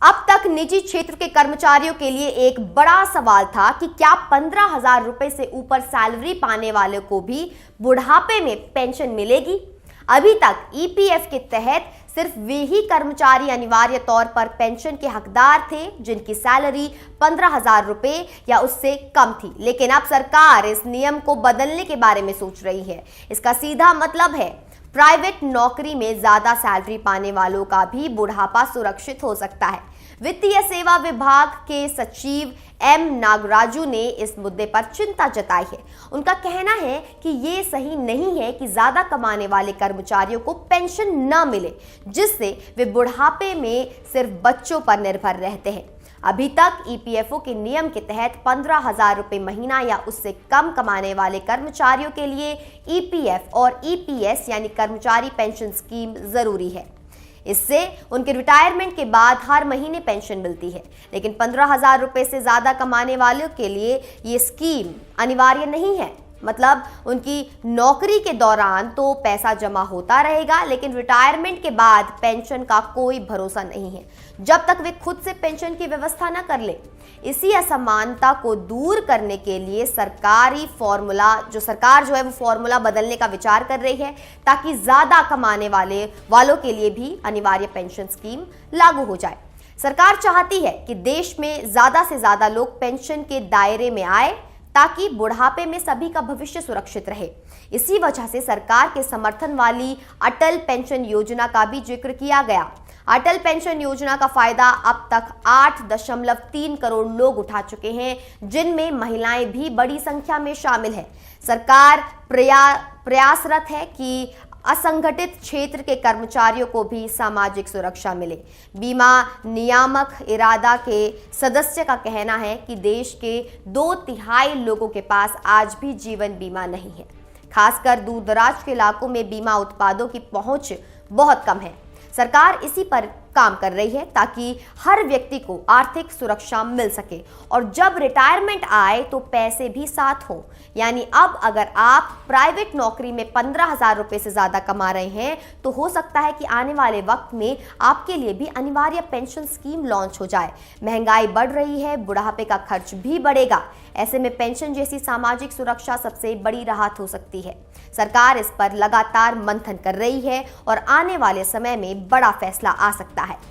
अब तक निजी क्षेत्र के कर्मचारियों के लिए एक बड़ा सवाल था कि क्या 15,000 रुपए से ऊपर सैलरी पाने वाले को भी बुढ़ापे में पेंशन मिलेगी। अभी तक ईपीएफ के तहत सिर्फ वे ही कर्मचारी अनिवार्य तौर पर पेंशन के हकदार थे जिनकी सैलरी 15,000 रुपए या उससे कम थी। लेकिन अब सरकार इस नियम को बदलने के बारे में सोच रही है। इसका सीधा मतलब है प्राइवेट नौकरी में ज्यादा सैलरी पाने वालों का भी बुढ़ापा सुरक्षित हो सकता है। वित्तीय सेवा विभाग के सचिव एम नागराजू ने इस मुद्दे पर चिंता जताई है। उनका कहना है कि ये सही नहीं है कि ज्यादा कमाने वाले कर्मचारियों को पेंशन न मिले, जिससे वे बुढ़ापे में सिर्फ बच्चों पर निर्भर रहते हैं। अभी तक ईपीएफओ के नियम के तहत 15,000 रुपए महीना या उससे कम कमाने वाले कर्मचारियों के लिए ईपीएफ और ईपीएस यानी कर्मचारी पेंशन स्कीम जरूरी है। इससे उनके रिटायरमेंट के बाद हर महीने पेंशन मिलती है। लेकिन 15,000 रुपए से ज्यादा कमाने वालों के लिए ये स्कीम अनिवार्य नहीं है। मतलब उनकी नौकरी के दौरान तो पैसा जमा होता रहेगा, लेकिन रिटायरमेंट के बाद पेंशन का कोई भरोसा नहीं है जब तक वे खुद से पेंशन की व्यवस्था न कर ले। इसी असमानता को दूर करने के लिए सरकार जो है वो फॉर्मूला बदलने का विचार कर रही है, ताकि ज्यादा कमाने वालों के लिए भी अनिवार्य पेंशन स्कीम लागू हो जाए। सरकार चाहती है कि देश में ज्यादा से ज्यादा लोग पेंशन के दायरे में आए ताकि बुढ़ापे में सभी का भविष्य सुरक्षित रहे। इसी वजह से सरकार के समर्थन वाली अटल पेंशन योजना का भी जिक्र किया गया। अटल पेंशन योजना का फायदा अब तक 8.3 करोड़ लोग उठा चुके हैं, जिनमें महिलाएं भी बड़ी संख्या में शामिल हैं। सरकार प्रयासरत है कि असंगठित क्षेत्र के कर्मचारियों को भी सामाजिक सुरक्षा मिले। बीमा नियामक इरादा के सदस्य का कहना है कि देश के 2/3 लोगों के पास आज भी जीवन बीमा नहीं है। खासकर दूर दराज के इलाकों में बीमा उत्पादों की पहुंच बहुत कम है। सरकार इसी पर काम कर रही है ताकि हर व्यक्ति को आर्थिक सुरक्षा मिल सके और जब रिटायरमेंट आए तो पैसे भी साथ हों। यानी अब अगर आप प्राइवेट नौकरी में 15,000 रुपए से ज्यादा कमा रहे हैं तो हो सकता है कि आने वाले वक्त में आपके लिए भी अनिवार्य पेंशन स्कीम लॉन्च हो जाए। महंगाई बढ़ रही है, बुढ़ापे का खर्च भी बढ़ेगा। ऐसे में पेंशन जैसी सामाजिक सुरक्षा सबसे बड़ी राहत हो सकती है। सरकार इस पर लगातार मंथन कर रही है और आने वाले समय में बड़ा फैसला आ सकता है।